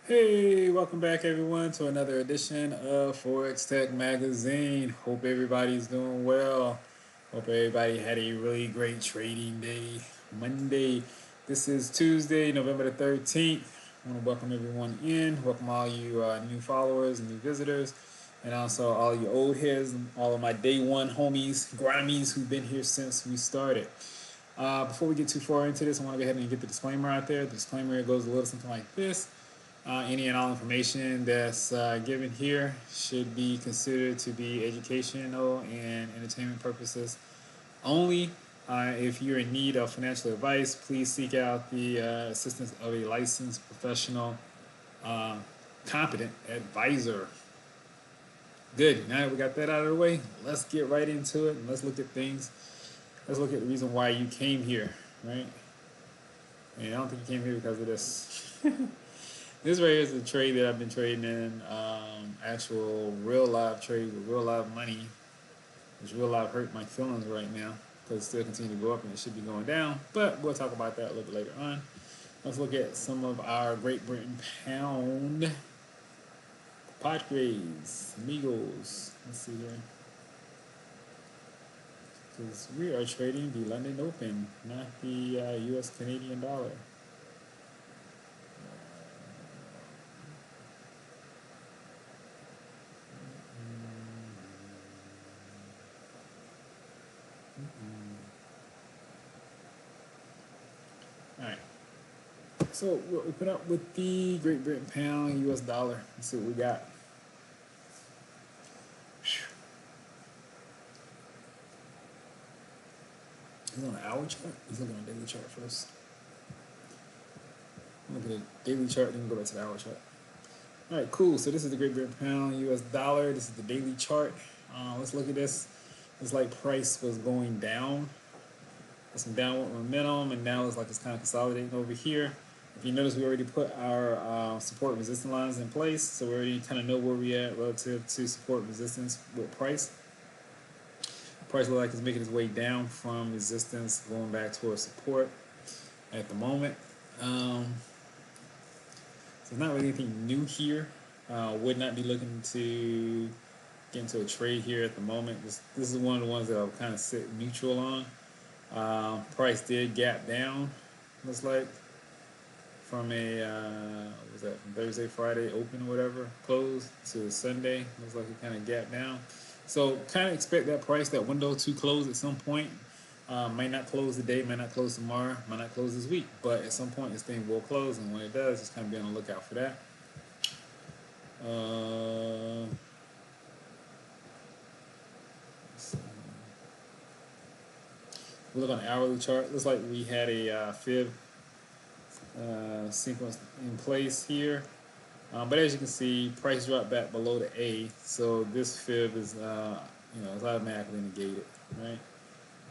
Hey, welcome back everyone to another edition of Forex Tech Magazine. Hope everybody's doing well. Hope everybody had a really great trading day. Monday. This is Tuesday, November the 13th. I want to welcome everyone in. Welcome all you new followers and new visitors. And also all you old heads and all of my day one homies, grimies who've been here since we started. Before we get too far into this, I want to go ahead and get the disclaimer out there. The disclaimer goes a little something like this. Any and all information that's given here should be considered to be educational and entertainment purposes only. If you're in need of financial advice, please seek out the assistance of a licensed professional, uh, competent advisor. Good. Now that we got that out of the way, let's get right into it and let's look at things. Let's look at the reason why you came here, right? And I don't think you came here because of this. This right here is a trade that I've been trading in, actual real live trade with real live money, which real live hurt my feelings right now because it still continue to go up and it should be going down. But we'll talk about that a little bit later on. Let's look at some of our Great Britain pound, Padres, Amigos. Let's see here. Because we are trading the London Open, not the US Canadian dollar. All right. So we'll open up with the Great Britain pound, US dollar. Let's see what we got. He's on an hour chart. He's looking on a daily chart first. Look at the daily chart, then we'll go back to the hour chart. All right, cool. So this is the Great Britain pound, US dollar. This is the daily chart. Let's look at this. It's like price was going down. There's some downward momentum, and now it's like it's kind of consolidating over here. If you notice, we already put our support and resistance lines in place, so we already kind of know where we at relative to support and resistance with price. Price looks like it's making its way down from resistance, going back towards support at the moment. So not really anything new here. Would not be looking to get into a trade here at the moment. This is one of the ones that I'll kind of sit neutral on. Price did gap down, looks like, from a what was that, from Thursday, Friday open or whatever, close to Sunday. Looks like it kind of gapped down. So kind of expect that price, that window to close at some point. Might not close today, might not close tomorrow, might not close this week, but at some point this thing will close, and when it does, just kind of be on the lookout for that. Uh, we look on the hourly chart. Looks like we had a fib sequence in place here. But as you can see, price dropped back below the A, so this fib is, it's automatically negated, right?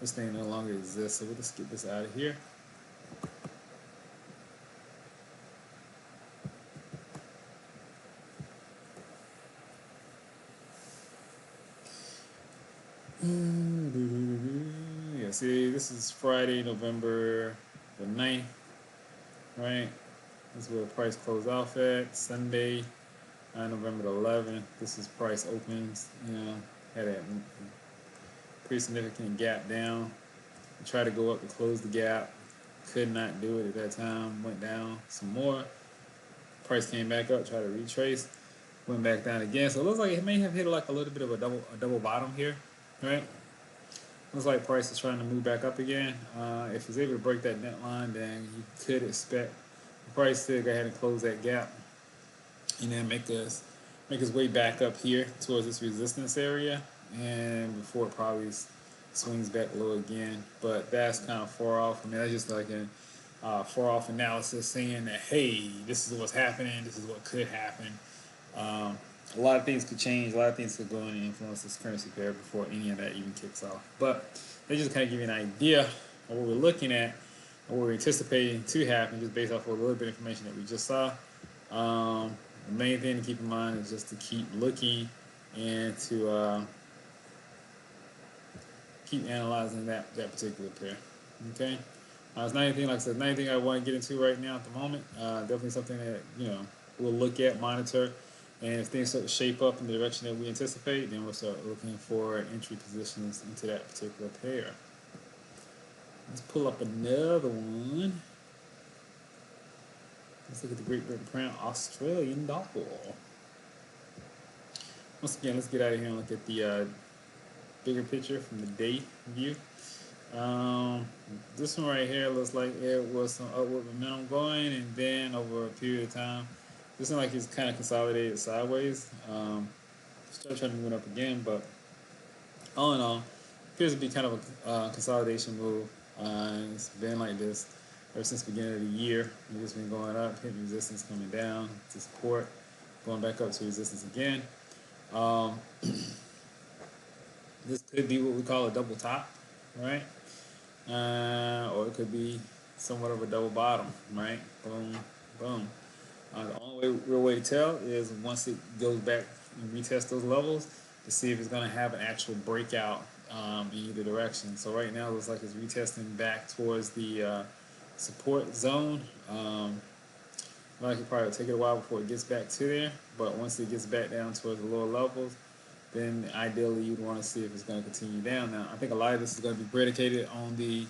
This thing no longer exists, so we'll just get this out of here. Yeah, see, this is Friday, November the 9th, right? This is where price closed off at. Sunday, November the 11th. This is price opens, had a pretty significant gap down. Tried to go up to close the gap. Could not do it at that time. Went down some more. Price came back up, tried to retrace. Went back down again. So it looks like it may have hit like a little bit of a double bottom here, right? Looks like price is trying to move back up again. If he's able to break that net line, then you could expect the price to go ahead and close that gap and then make his way back up here towards this resistance area, and before it probably swings back low again. But that's kind of far off. I mean, that's just like a far off analysis saying that, hey, this is what's happening, this is what could happen. A lot of things could change, a lot of things could go in and influence this currency pair before any of that even kicks off. But they just kind of give you an idea of what we're looking at and what we're anticipating to happen just based off of a little bit of information that we just saw. The main thing to keep in mind is just to keep looking and to keep analyzing that particular pair. Okay, it's not anything, like I said, not anything I want to get into right now at the moment. Definitely something that we'll look at, monitor, and if things start to shape up in the direction that we anticipate, then we'll start looking for entry positions into that particular pair. Let's pull up another one. Let's look at the Great Britain Pound Australian dollar. Once again, let's get out of here and look at the bigger picture from the day view. This one right here looks like it was some upward momentum going, and then over a period of time, this looks like it's kind of consolidated sideways. Still trying to move it up again, but all in all, appears to be kind of a consolidation move. It's been like this ever since the beginning of the year. It's just been going up, hitting resistance, coming down to support, going back up to resistance again. This could be what we call a double top, right? Or it could be somewhat of a double bottom, right? Boom, boom. The only real way to tell is once it goes back and retest those levels to see if it's going to have an actual breakout in either direction. So right now it looks like it's retesting back towards the support zone. Like it probably will take it a while before it gets back to there, but once it gets back down towards the lower levels, then ideally you'd want to see if it's going to continue down. Now, I think a lot of this is going to be predicated on the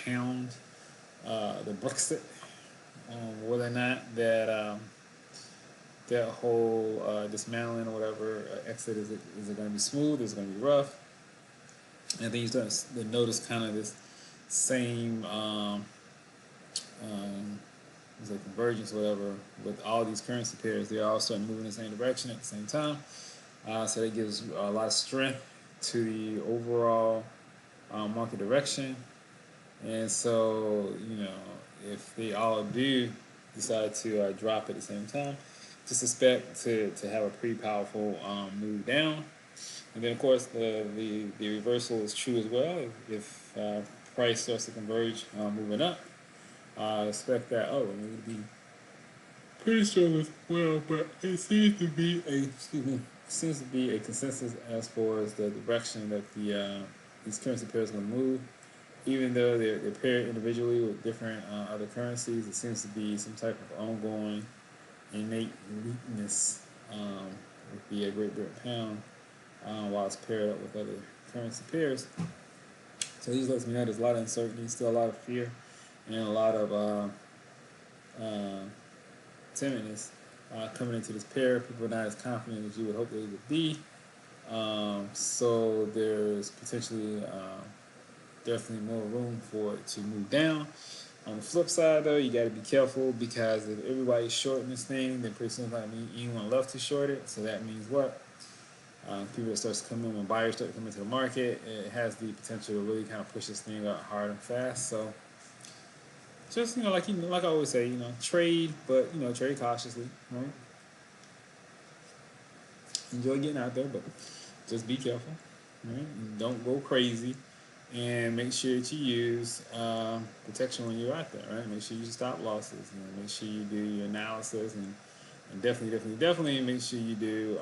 pound, the Brexit, whether or not that that whole dismantling or whatever exit is it going to be smooth? Is it going to be rough? And I think you're starting to notice kind of this same it's like convergence or whatever with all these currency pairs. They're all starting to move in the same direction at the same time. So that gives a lot of strength to the overall market direction. And so, if they all do decide to drop at the same time, just expect to have a pretty powerful move down. And then, of course, the reversal is true as well. If price starts to converge moving up, expect that, it would be pretty strong as well, but it seems to be a consensus as far as the direction that these currency pairs are going to move. Even though they're paired individually with different other currencies, it seems to be some type of ongoing innate weakness with the Great Britain pound while it's paired up with other currency pairs. So this lets me know there's a lot of uncertainty, still a lot of fear, and a lot of timidness coming into this pair. People are not as confident as you would hope they would be. So there's potentially definitely more room for it to move down. On the flip side, though, you got to be careful because if everybody's shorting this thing, then pretty soon like anyone love to short it. So that means what? People that starts to come in when buyers start to come into the market, it has the potential to really kind of push this thing up hard and fast. So just like I always say, trade, but trade cautiously, right? Enjoy getting out there, but just be careful, right? Don't go crazy, and make sure that you use protection when you're out there, right? Make sure you stop losses, and make sure you do your analysis, and definitely make sure you do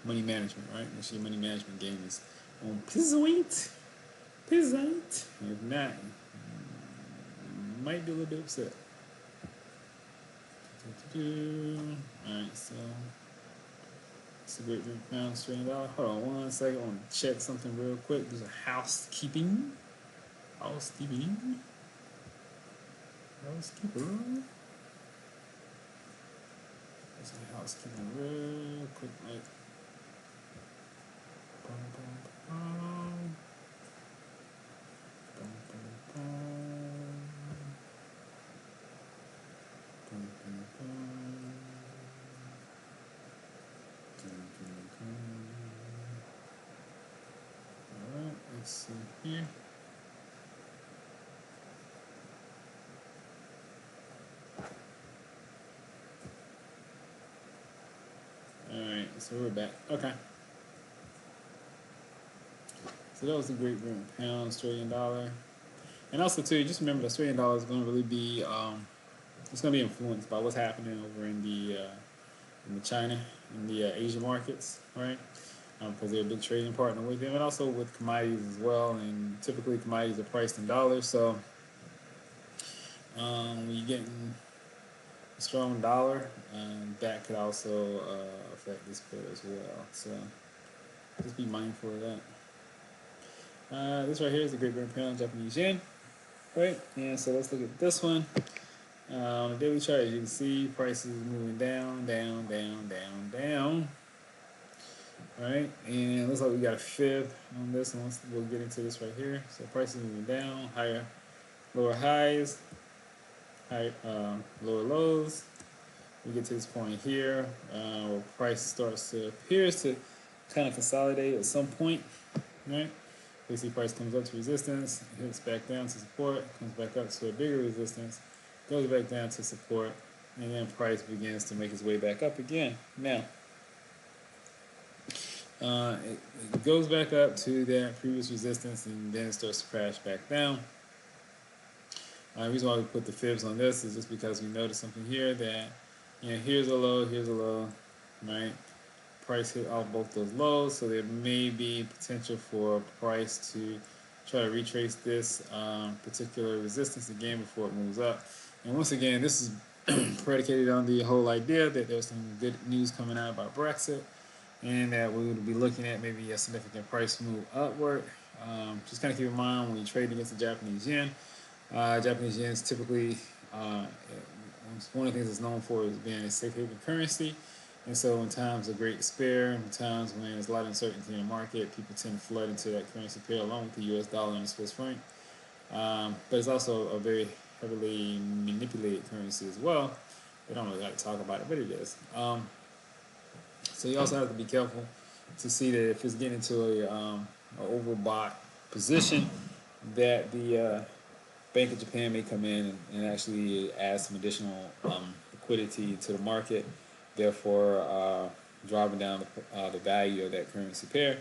money management, right? Make sure your money management game is on point. If not, you might be a little bit upset. Alright, so it's a Great Britain pound Australian dollar. Hold on 1 second. I want to check something real quick. There's a housekeeping. Housekeeper. There's a housekeeping real quick. Like, Alright, let's see here. Alright, so we're back. Okay. So that was the Great Britain pound, Australian dollar. And also too, just remember the Australian dollar is going to really be it's going to be influenced by what's happening over in the China, in the Asian markets, right? because they're a big trading partner with them, and also with commodities as well. And typically, commodities are priced in dollars, so when you're getting a strong dollar, that could also affect this pair as well. So just be mindful of that. This right here is the Great Britain Pound Japanese Yen, right? And so let's look at this one. On the daily chart, as you can see, prices moving down, down, down, down, down. Right, and it looks like we got a fib on this one. We'll get into this right here. So prices moving down, higher, lower highs, lower lows. We get to this point here where price starts to appears to kind of consolidate at some point, right? We see price comes up to resistance, hits back down to support, comes back up to a bigger resistance, goes back down to support, and then price begins to make its way back up again. Now, it goes back up to that previous resistance and then it starts to crash back down. The reason why we put the fibs on this is just because we noticed something here that, here's a low, right? Price hit off both those lows, so there may be potential for price to try to retrace this particular resistance again before it moves up. And once again, this is predicated on the whole idea that there's some good news coming out about Brexit, and that we would be looking at maybe a significant price move upward. Just kind of keep in mind when you trade against the Japanese yen. Japanese yen is typically one of the things it's known for is being a safe haven currency. And so in times of great despair, in times when there's a lot of uncertainty in the market, people tend to flood into that currency pair along with the US dollar and the Swiss franc. But it's also a very heavily manipulated currency as well. They don't really like to talk about it, but it is. So you also have to be careful to see that if it's getting into a overbought position, that the Bank of Japan may come in and actually add some additional liquidity to the market, therefore driving down the value of that currency pair,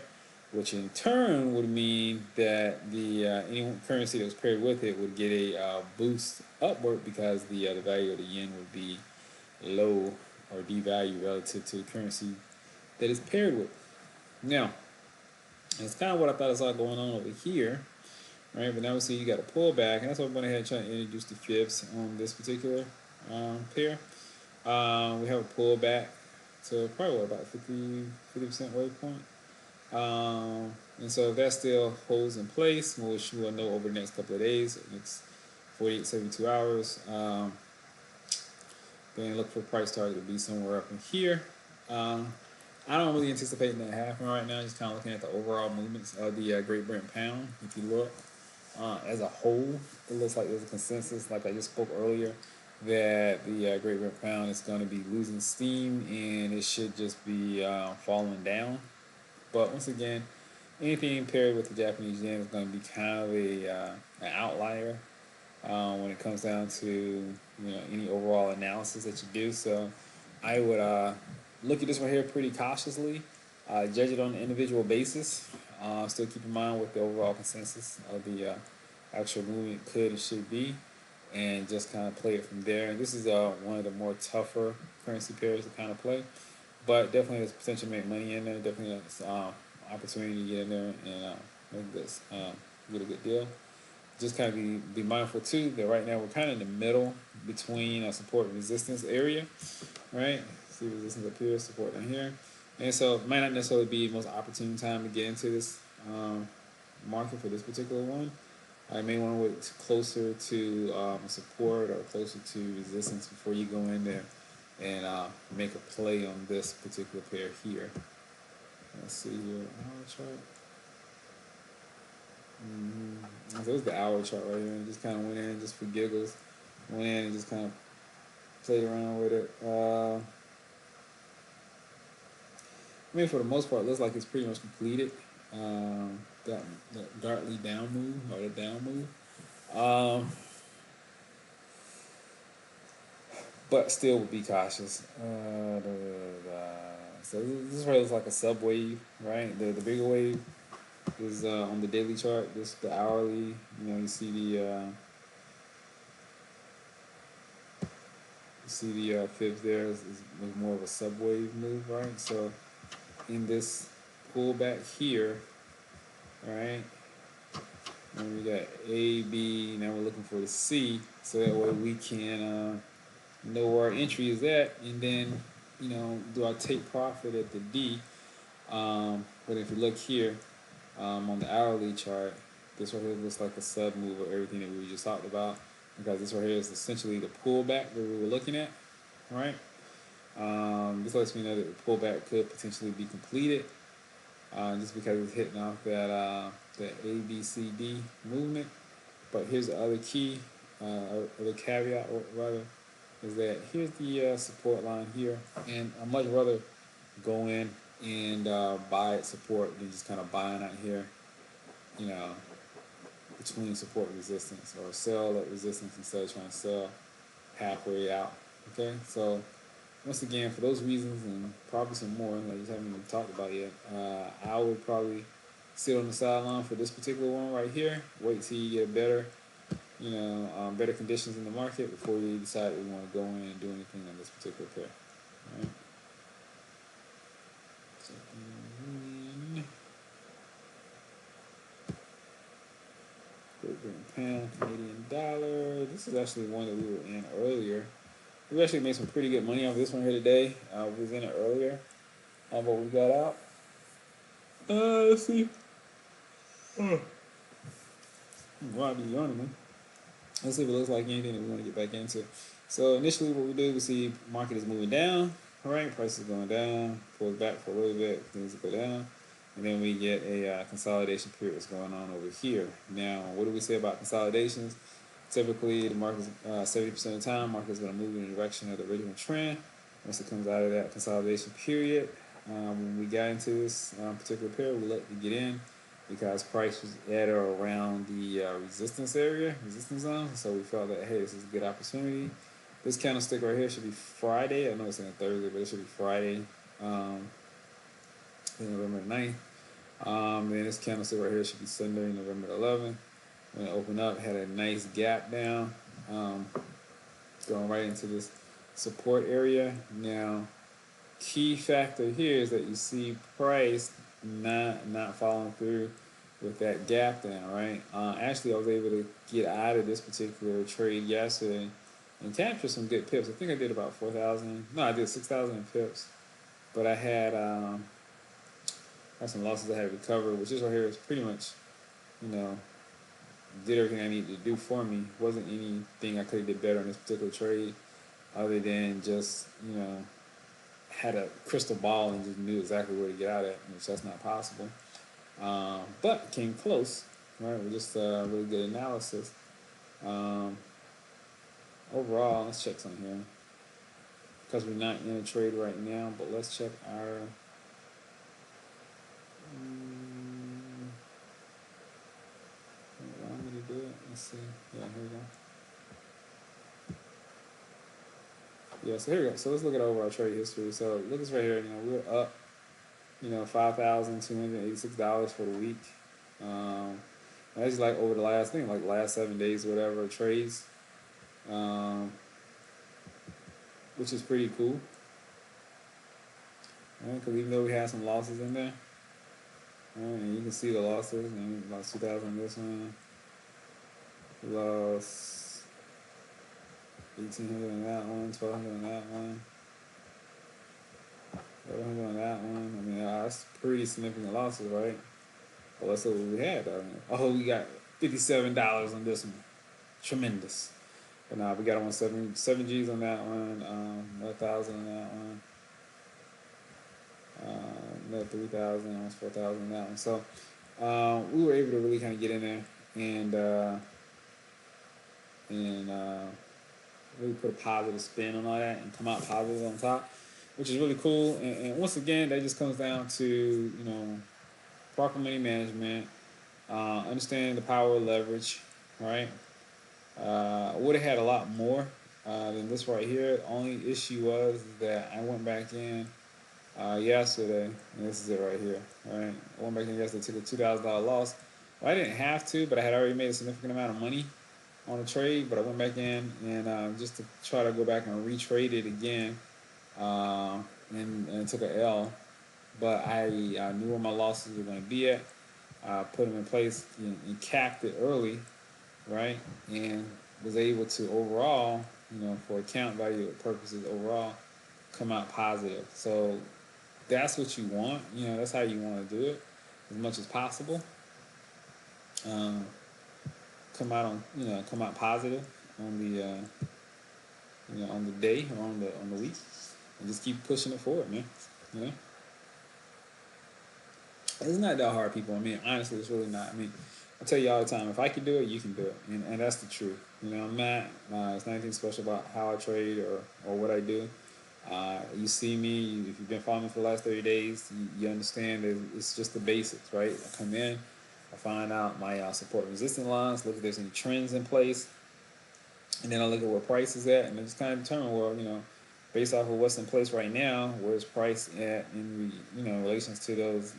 which in turn would mean that the any currency that was paired with it would get a boost upward because the value of the yen would be low or devalued relative to the currency that is paired with. Now, that's kind of what I thought I saw going on over here, right? But now we see you got a pullback, and that's why I went ahead and tried to introduce the fibs on this particular pair. We have a pullback to probably about 50% wave point. And so if that still holds in place, which we'll know over the next couple of days, next 48, 72 hours, then look for price target to be somewhere up in here. I don't really anticipate that happening right now. Just kind of looking at the overall movements of the Great Britain pound. If you look as a whole, it looks like there's a consensus, like I just spoke earlier, that the Great Britain pound is going to be losing steam and it should just be falling down. But once again, anything paired with the Japanese yen is going to be kind of an outlier when it comes down to any overall analysis that you do. So I would look at this right here pretty cautiously, judge it on an individual basis. Still keep in mind what the overall consensus of the actual movement could and should be, and just kind of play it from there. And this is one of the more tougher currency pairs to kind of play, but definitely there's potential to make money in there. Definitely there's opportunity to get in there and make this get a good deal. Just kind of be mindful too that right now we're kind of in the middle between a support and resistance area, right? See resistance up here, support down here, and so it might not necessarily be the most opportune time to get into this market for this particular one. I may want to wait closer to support or closer to resistance before you go in there and make a play on this particular pair here. Let's see here, hour chart. So it was the hour chart right here, and just kind of went in just for giggles. Went in and just kind of played around with it. I mean, for the most part, it looks like it's pretty much completed. That darkly down move or the down move. But still would be cautious. So this right looks like a sub wave, right? The bigger wave is on the daily chart. This the hourly. You see the fibs there is more of a sub wave move, right? So in this pullback here, right? And we got A, B. Now we're looking for the C, so that way we can know where our entry is at, and then do our take profit at the D. But if you look here on the hourly chart, this right here looks like a sub move of everything that we just talked about, because this right here is essentially the pullback that we were looking at, right? This lets me know that the pullback could potentially be completed, just because it's hitting off that ABCD movement. But here's the other key, other caveat, or rather, is that here's the support line here, and I'd much rather go in and buy at support than just kind of buying out here, you know, between support and resistance, or sell at resistance instead of trying to sell halfway out. Okay, so once again, for those reasons and probably some more that I just haven't even talked about yet, I would probably sit on the sideline for this particular one right here. Wait till you get better, better conditions in the market before you decide that you want to go in and do anything on this particular pair. All right. So, Great Britain pound, Canadian dollar. This is actually one that we were in earlier. We actually made some pretty good money off this one here today. We was in it earlier, but we got out. Let's see. Wow, be yawning, man. Let's see if it looks like anything that we want to get back into. So initially, what we do, we see market is moving down. All right, price is going down. Pulls back for a little bit, things go down, and then we get a consolidation period that's going on over here. Now, what do we say about consolidations? Typically, the market 70% of the time, market is going to move in the direction of the original trend. Once it comes out of that consolidation period, when we got into this particular pair, we let it get in because price was at or around the resistance zone. So we felt that, hey, this is a good opportunity. This candlestick right here should be Friday. I know it's in a Thursday, but it should be Friday, November 9th. Then this candlestick right here should be Sunday, November 11th. When it opened up, had a nice gap down, going right into this support area. Now, key factor here is that you see price not following through with that gap down, right? Actually, I was able to get out of this particular trade yesterday and capture some good pips. I think I did about 4,000. No, I did 6,000 pips, but I had some losses I had to recover, which is right here is pretty much, you know, did everything I needed to do for me. Wasn't anything I could have did better in this particular trade, other than just had a crystal ball and just knew exactly where to get out at, which that's not possible. But came close, right? With just really good analysis. Overall, let's check something here. Because we're not in a trade right now, but let's check our. Allow me to do it. Let's see. Yeah, here we go. Yeah, so here we go. So let's look at overall trade history. So look at this right here. We're up, $5,286 for the week. That's like over the last 7 days or whatever trades, which is pretty cool. Because even though we had some losses in there, and you can see the losses. We lost 2,000 this one, we lost 1,800 on that one, 1,200 on that one, 1,100 on that one. I mean, that's pretty significant losses, right? Well, let's see what we had. We got $57 on this one. Tremendous. But now we got on seven G's on that one, 1,000 on that one, another 3,000, almost 4,000 on that one. So we were able to really kind of get in there and really put a positive spin on all that and come out positive on top, which is really cool. And once again, that just comes down to proper money management, understanding the power of leverage, right? I would have had a lot more than this right here. The only issue was that I went back in yesterday, and this is it right here, right? I went back in yesterday, took a $2,000 loss. Well, I didn't have to, but I had already made a significant amount of money on a trade, but I went back in and just to try to go back and retrade it again, and took a L. but I knew where my losses were going to be at. I put them in place and capped it early, right? And was able to overall, for account value purposes, overall come out positive. So that's what you want. That's how you want to do it as much as possible. Um, come out positive on the day or on the week, and just keep pushing it forward, man. You know, it's not that hard, people. I mean, honestly, it's really not. I mean, I tell you all the time, if I can do it, you can do it, and that's the truth. I'm not. It's not anything special about how I trade or what I do. You see me, if you've been following me for the last 30 days, you understand that it's just the basics, right? I come in, I find out my support and resistance lines, look if there's any trends in place, and then I look at where price is at, and I just kind of determine, well, based off of what's in place right now, where's price at in relations to those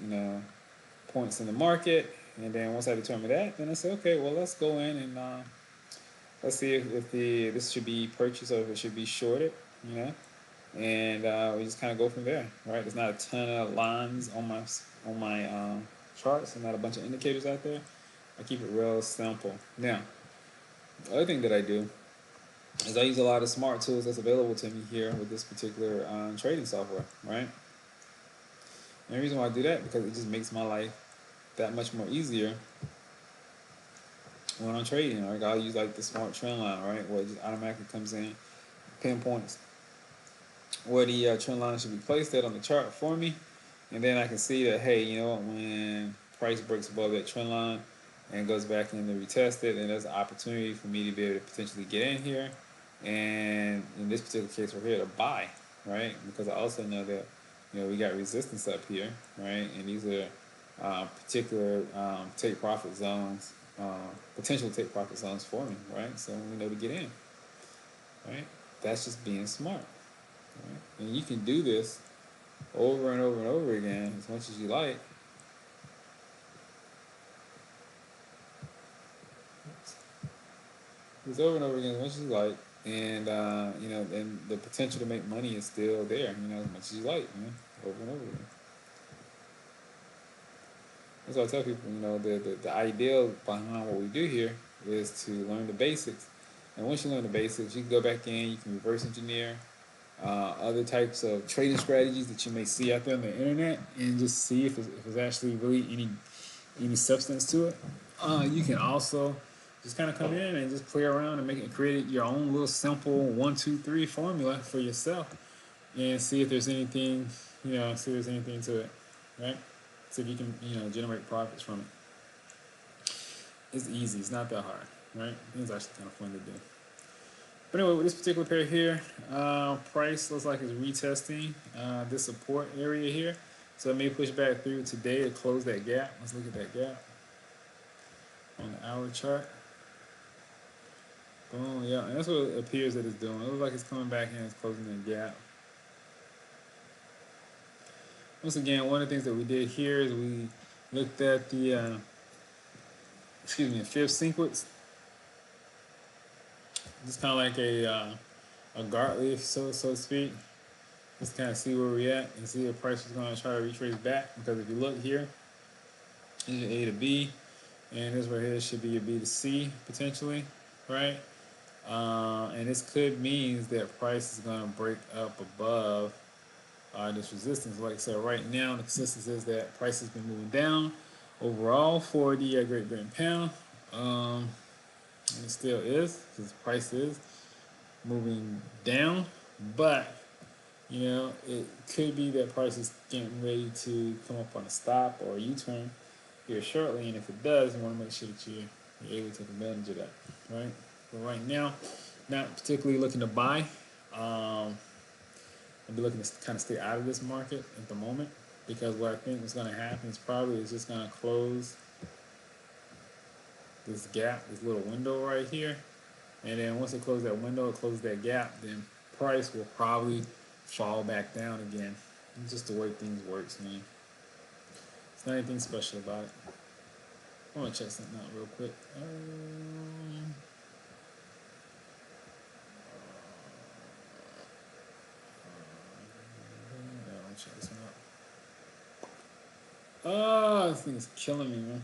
points in the market, and then once I determine that, then I say, okay, well, let's go in and let's see if this should be purchased or if it should be shorted, you know, and we just kind of go from there, right? There's not a ton of lines on my charts, and not a bunch of indicators out there. I keep it real simple. Now, the other thing that I do is I use a lot of smart tools that's available to me here with this particular trading software, right? And the reason why I do that because it just makes my life that much more easier when I'm trading. Like I'll use like the smart trend line, right, where it just automatically comes in, pinpoints where the trend line should be placed at on the chart for me, and then I can see that hey, when price breaks above that trend line and goes back in to retest it, and there's an opportunity for me to be able to potentially get in here, and in this particular case, we're here to buy, right? Because I also know that we got resistance up here, right, and these are particular take profit zones, potential take profit zones for me, right? So we know to get in, right? That's just being smart. Right? And you can do this over and over and over again as much as you like. It's over and over again as much as you like, and and the potential to make money is still there. As much as you like, over and over again. That's why I tell people, the ideal behind what we do here is to learn the basics, and once you learn the basics, you can go back in, you can reverse engineer other types of trading strategies that you may see out there on the internet, and just see if it's actually really any substance to it. You can also just kind of come in and just play around and create your own little simple 1, 2, 3 formula for yourself, and see if there's anything see if there's anything to it, right? See if you can generate profits from it. It's easy. It's not that hard, right? It's actually kind of fun to do. But anyway, with this particular pair here, price looks like it's retesting this support area here. So it may push back through today to close that gap. Let's look at that gap on the hour chart. Boom, yeah, and that's what it appears that it's doing. It looks like it's coming back in and it's closing that gap. Once again, one of the things that we did here is we looked at the, the fifth sequence. Just kind of like a Gartley, so to speak. Just kind of see where we're at and see if price is going to try to retrace back. Because if you look here, this is your A to B, and this right here should be your B to C potentially, right? And this could mean that price is going to break up above this resistance. Like I said, right now the consensus is that price has been moving down overall for the Great Britain pound, and it still is because price is moving down, but it could be that price is getting ready to come up on a stop or a U-turn here shortly, and if it does, you want to make sure that you're able to take advantage of that, right? But right now, not particularly looking to buy. I'll be looking to kind of stay out of this market at the moment, because what I think is going to happen is probably it's just going to close this gap, this little window right here, and then once it closes that window, it closes that gap, then price will probably fall back down again. It's just the way things works, man. It's not anything special about it. I want to check something out real quick. Check this one out. Oh, this thing is killing me, man.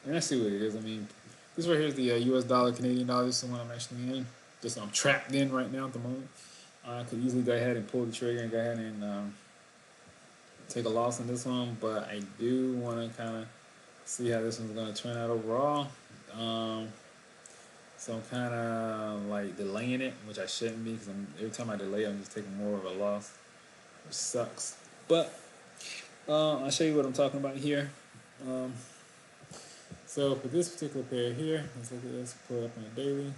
And I see what it is. I mean, this right here is the US dollar, Canadian dollar. This is the one I'm actually in. Just I'm trapped in right now at the moment. I could easily go ahead and pull the trigger and go ahead and take a loss on this one, but I do want to kind of see how this one's going to turn out overall. Um, so I'm kind of like delaying it, which I shouldn't be because every time I delay, I'm just taking more of a loss, which sucks. But I'll show you what I'm talking about here. Um, so for this particular pair here, let's look at this, pull it up on the daily.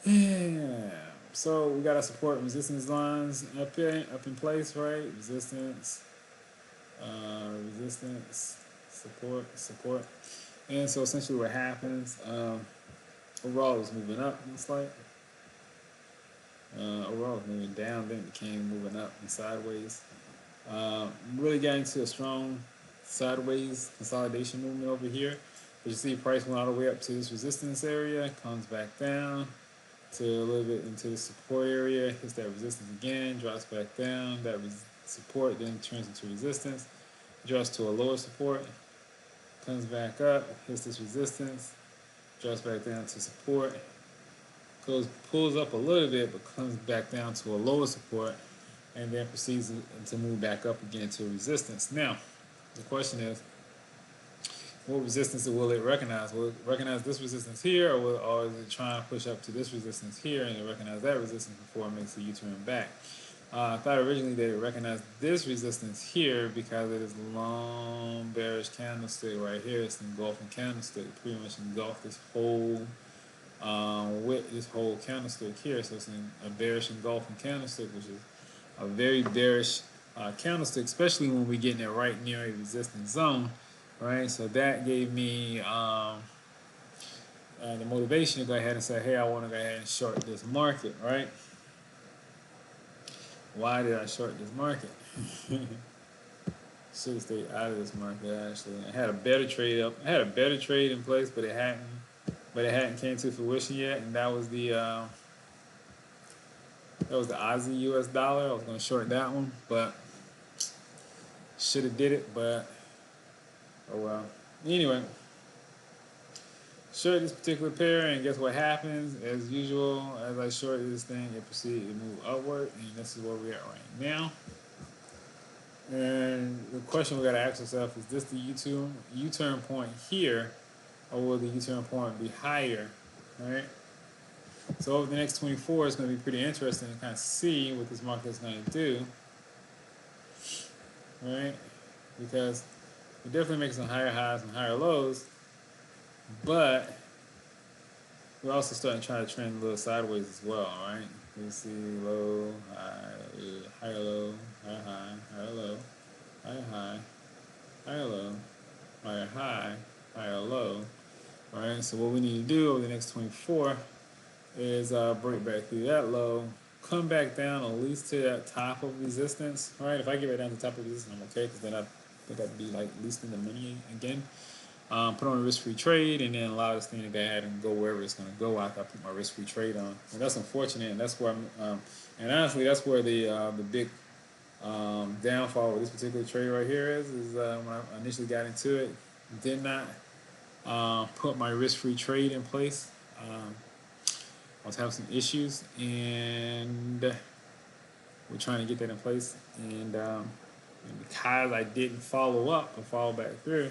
Yeah. So we got our support and resistance lines up here, up in place, right? Resistance, resistance, support, support. And so essentially what happens, overall it's moving up, looks like. Overall it's moving down, then it became moving up and sideways. Really got into a strong sideways consolidation movement over here. But you see price went all the way up to this resistance area, comes back down to a little bit into the support area, hits that resistance again, drops back down, that support then turns into resistance, drops to a lower support, comes back up, hits this resistance, drops back down to support, pulls up a little bit, but comes back down to a lower support, and then proceeds to move back up again to resistance. Now, the question is, what resistance will it recognize? Will it recognize this resistance here, or is it trying to push up to this resistance here and it recognize that resistance before it makes a U-turn back? I thought originally that it recognized this resistance here because it is long bearish candlestick right here. It's engulfing candlestick, pretty much engulfed this whole with this whole candlestick here. So it's a bearish engulfing candlestick, which is a very bearish candlestick, especially when we're getting it right near a resistance zone, right? So that gave me the motivation to go ahead and say, hey, I want to go ahead and short this market, right? Why did I short this market? Should have stayed out of this market. Actually, I had a better trade up. I had a better trade in place, but it hadn't. But it hadn't came to fruition yet, and that was the Aussie US dollar. I was going to short that one, but should have did it. But oh well. Anyway, short this particular pair, and guess what happens? As usual, as I short this thing, it proceeded to move upward, and this is where we're at right now. And the question we got to ask ourselves is: this the U-turn point here, or will the U-turn point be higher? Right. So over the next 24, it's going to be pretty interesting to kind of see what this market is going to do, right? Because we definitely make some higher highs and higher lows, but we're also starting to try to trend a little sideways as well, right? We see low, high, higher low, higher high, higher low, higher high, higher low, higher high, higher low, right? So what we need to do over the next 24 is break back through that low, come back down at least to that top of resistance. All right, if I get right down to the top of resistance, I'm okay because then I think I'd be like at least in the money again. Put on a risk-free trade and then allow this thing to go ahead and go wherever it's going to go after I put my risk-free trade on. And that's unfortunate, and that's where and honestly, that's where the big downfall with this particular trade right here is when I initially got into it, did not put my risk-free trade in place. I was having some issues, and we're trying to get that in place. And because I didn't follow up and follow back through,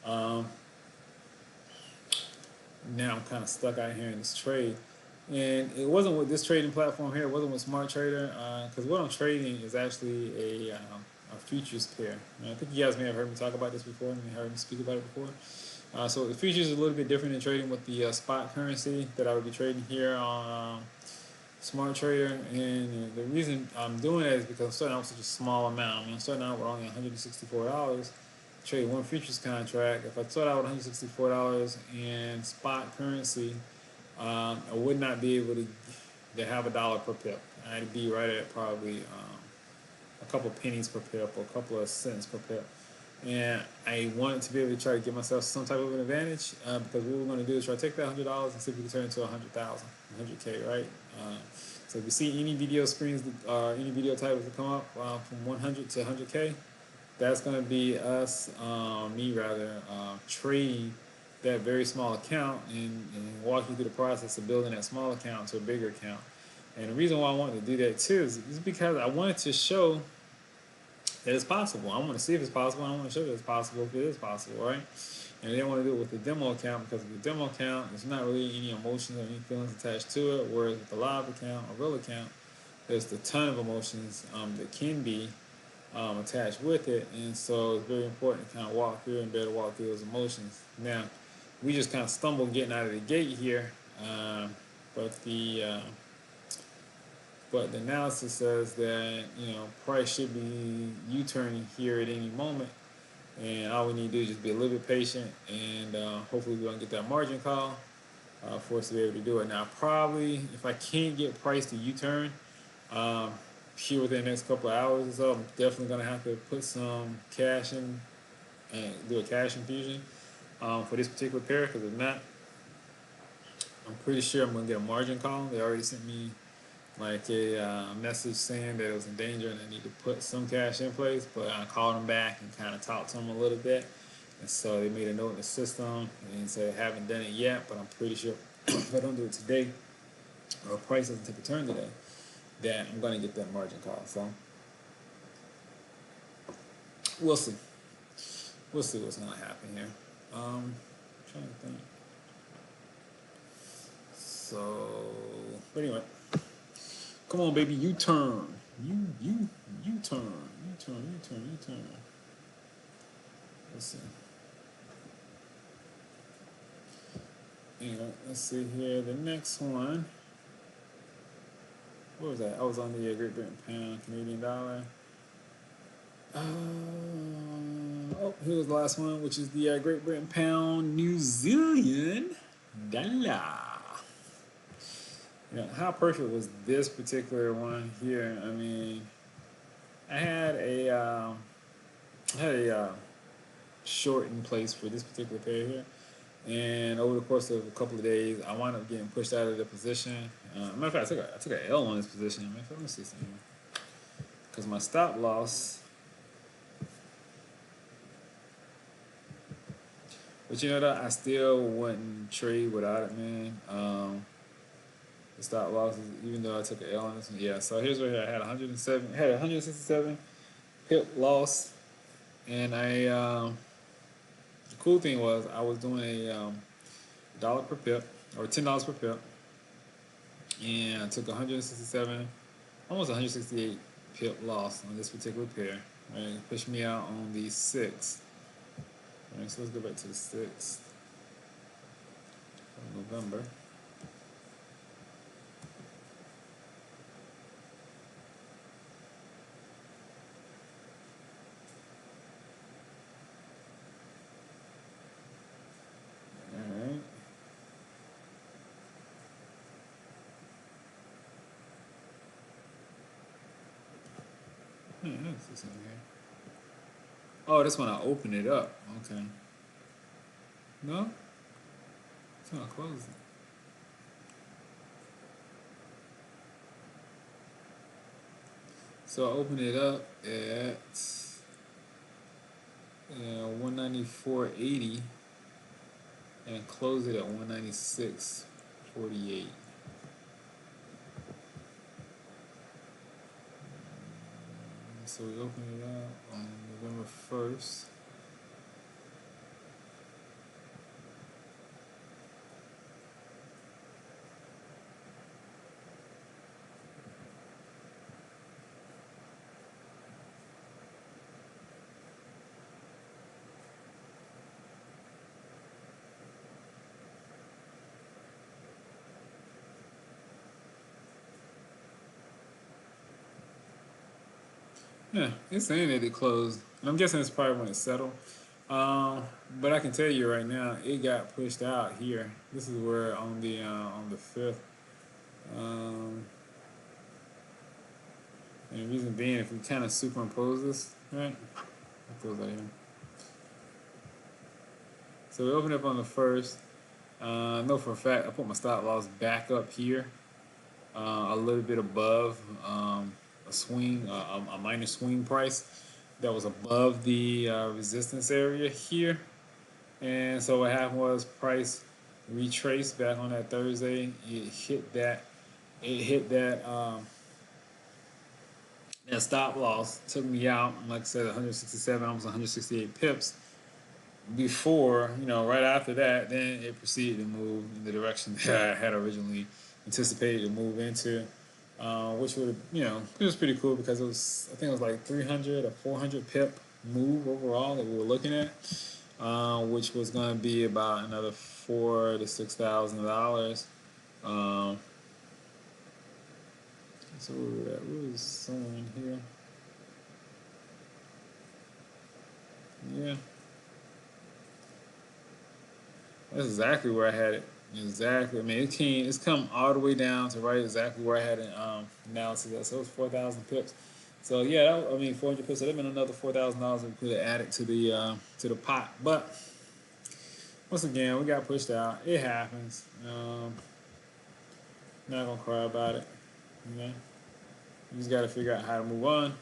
um, now I'm kind of stuck out here in this trade. And it wasn't with this trading platform here. It wasn't with Smart Trader, because what I'm trading is actually a futures pair. And I think you guys may have heard me talk about this before, and heard me speak about it before. So the futures is a little bit different than trading with the spot currency that I would be trading here on Smart Trader. And the reason I'm doing that is because I'm starting out with such a small amount. I mean, I'm starting out with only $164. Trade one futures contract. If I start out with $164 in spot currency, I would not be able to have a dollar per pip. I'd be right at probably a couple pennies per pip or a couple of cents per pip. And I wanted to be able to try to give myself some type of an advantage because what we're going to do is try to take that $100 and see if we can turn it into 100,000, 100K, right? So if you see any video screens or any video titles that come up from 100 to 100K, that's going to be us, me rather, trading that very small account and walk you through the process of building that small account to a bigger account. And the reason why I wanted to do that too is because I wanted to show that it's possible. I want to see if it's possible. I want to show that it's possible if it is possible, right? And I didn't want to do it with the demo account because with the demo account, there's not really any emotions or any feelings attached to it. Whereas with the live account or real account, there's a ton of emotions that can be attached with it. And so it's very important to kind of walk through and better walk through those emotions. Now, we just kind of stumbled getting out of the gate here, but the analysis says that price should be U-turning here at any moment, and all we need to do is just be a little bit patient, and hopefully we're gonna get that margin call for us to be able to do it. Now, probably if I can't get price to U-turn um, here within the next couple of hours or so, I'm definitely gonna have to put some cash in and do a cash infusion for this particular pair, because if not, I'm pretty sure I'm gonna get a margin call. They already sent me like a message saying that it was in danger and I need to put some cash in place, but I called them back and kind of talked to them a little bit. And so they made a note in the system and said, I haven't done it yet, but I'm pretty sure if I don't do it today or price doesn't take a turn today, that I'm going to get that margin call. So we'll see. We'll see what's going to happen here. Trying to think. So, but anyway. Come on, baby, U-turn. You turn. You turn. Let's see. Anyway, let's see here. The next one. What was that? I was on the Great Britain pound, Canadian dollar. Oh, here was the last one, which is the Great Britain pound, New Zealand dollar. How perfect was this particular one here? I mean, I had a short in place for this particular pair here, and over the course of a couple of days, I wound up getting pushed out of the position. Matter of fact, I took an L on this position. Let me see something, because my stop loss. But you know that I still wouldn't trade without it, man. The stop losses, even though I took an L on this one. Yeah, so here's where I had 167 pip loss, and the cool thing was I was doing a dollar per pip or $10 per pip, and I took 167, almost 168 pip loss on this particular pair. Right, it pushed me out on the 6th. All right, so let's go back to the 6th of November. What's this in here? Oh, this one I opened it up. Okay. No? It's not closing. So I opened it up at 194.80 and closed it at 196.48. So we opened it up on November 1st. Yeah, it's saying that it closed. And I'm guessing it's probably when it settled. But I can tell you right now, it got pushed out here. This is where on the 5th. And the reason being, if we kind of superimpose this, right? I'll close that here. So we opened up on the 1st. I know for a fact I put my stop loss back up here. a little bit above a swing, a minor swing price that was above the resistance area here. And so what happened was price retraced back on that Thursday. It hit that stop loss, took me out. Like I said, 167, almost 168 pips. Before, right after that, then it proceeded to move in the direction that I had originally anticipated to move into, which would have, it was pretty cool because I think it was like 300 or 400 pip move overall that we were looking at, which was going to be about another $4,000 to $6,000. Um, so that was somewhere in here. Yeah, that's exactly where I had it. Exactly. I mean, it's come all the way down to right exactly where I had an analysis at. So it was 4,000 pips. So yeah, 400 pips. So that'd been another $4,000 we could have added to the pot. But once again, we got pushed out. It happens. Not gonna cry about it. You know, you just got to figure out how to move on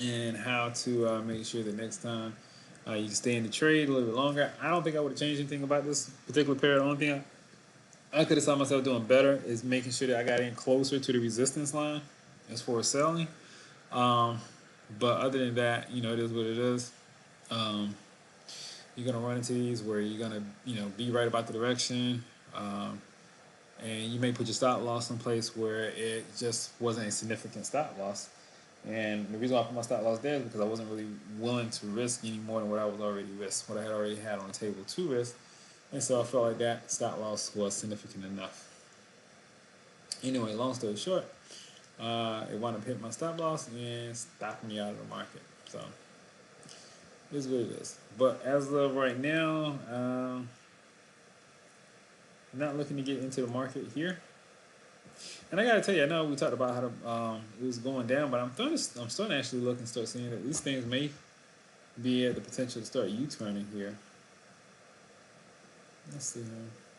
and how to make sure that next time you can stay in the trade a little bit longer. I don't think I would have changed anything about this particular pair. The only thing I could have saw myself doing better is making sure that I got in closer to the resistance line as far as selling. Um, but other than that, it is what it is. Um, you're gonna run into these where you're gonna, be right about the direction, um, and you may put your stop loss in place where it just wasn't a significant stop loss. And the reason why I put my stop loss there is because I wasn't really willing to risk any more than what I was already risked, what I had already had on the table to risk. And so I felt like that stop loss was significant enough. Anyway, long story short, it wound up hitting my stop loss and stopping me out of the market. So it's what it is. But as of right now, I'm not looking to get into the market here. And I gotta tell you, I know we talked about how it was going down, but I'm starting to actually look and start seeing that these things may be at the potential to start U-turning here. Let's see here.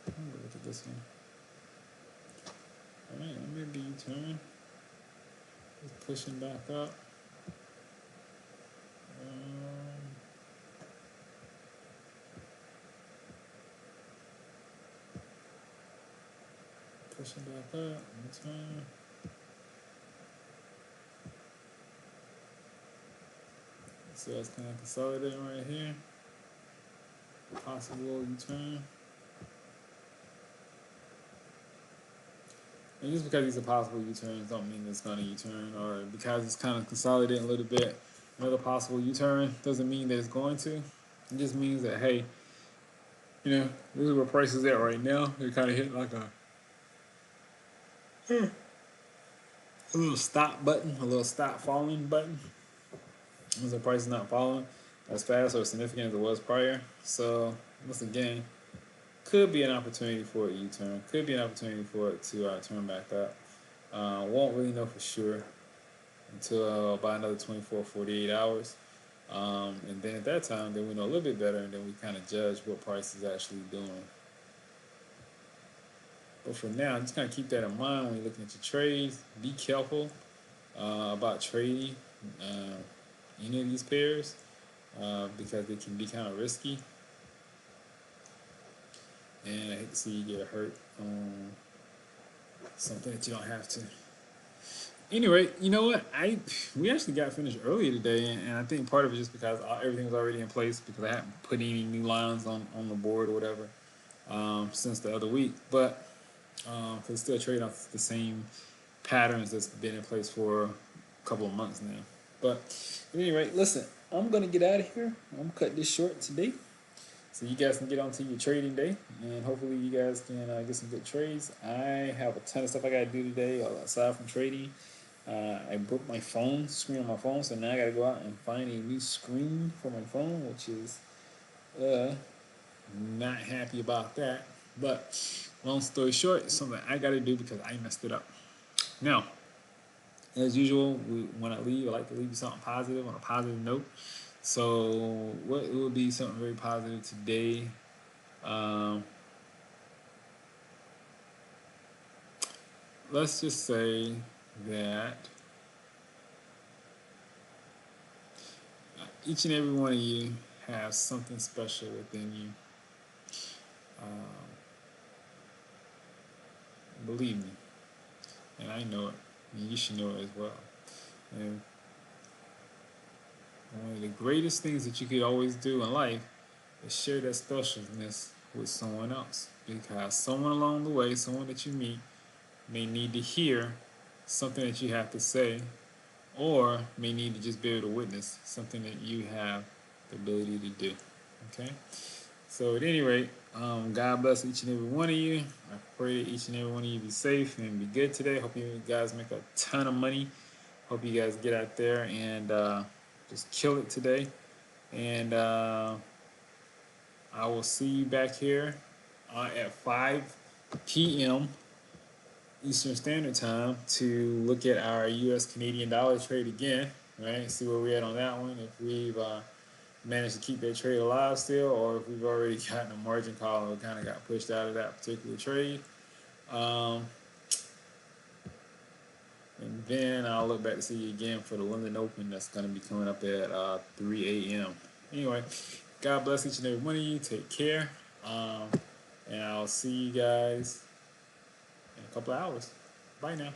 Let me look at this one. All right, maybe U-turn. It's pushing back up. Pushing back up. U-turn. So that's kind of consolidating right here. Possible U-turn. And just because these are possible U-turns don't mean it's going to U-turn, or because it's kind of consolidating a little bit, another possible U-turn doesn't mean that it's going to. It just means that, hey, this is where price is at right now. They kind of hit like a little stop button, a little stop falling button. As the price is not falling as fast or as significant as it was prior. So, once again, could be an opportunity for a U-turn. Could be an opportunity for it to turn back up. Won't really know for sure until about another 24, 48 hours. And then at that time, then we know a little bit better, and then we kind of judge what price is actually doing. But for now, just kind of keep that in mind when you're looking at your trades. Be careful about trading any of these pairs because they can be kind of risky. And I hate to see you get hurt on something that you don't have to. Anyway, you know what? We actually got finished earlier today, and I think part of it is just because everything was already in place because I hadn't put any new lines on the board or whatever since the other week. But because still trading off the same patterns that's been in place for a couple of months now. But at any rate, listen, I'm gonna get out of here. I'm gonna cut this short today, so you guys can get on to your trading day, and hopefully you guys can get some good trades. I have a ton of stuff I gotta do today aside from trading. I broke my screen on my phone, so now I gotta go out and find a new screen for my phone, which is not happy about that. But long story short, it's something I gotta do because I messed it up. Now, as usual, when I leave, I like to leave you something positive on a positive note. So what will be something very positive today? let's just say that each and every one of you has something special within you. Um, Believe me, and I know it, and you should know it as well. And one of the greatest things that you could always do in life is share that specialness with someone else. Because someone along the way, someone that you meet, may need to hear something that you have to say, or may need to just be able to witness something that you have the ability to do. Okay? So, at any rate, God bless each and every one of you. I pray that each and every one of you be safe and be good today. Hope you guys make a ton of money. Hope you guys get out there and just kill it today. And I will see you back here at 5 p.m. Eastern Standard Time to look at our U.S. Canadian dollar trade again, right? See where we're at on that one. If we've managed to keep that trade alive still, or if we've already gotten a margin call or kind of got pushed out of that particular trade. Um, and then I'll look back to see you again for the London Open that's going to be coming up at 3 a.m. Anyway, God bless each and every one of you. Take care. And I'll see you guys in a couple of hours. Bye now.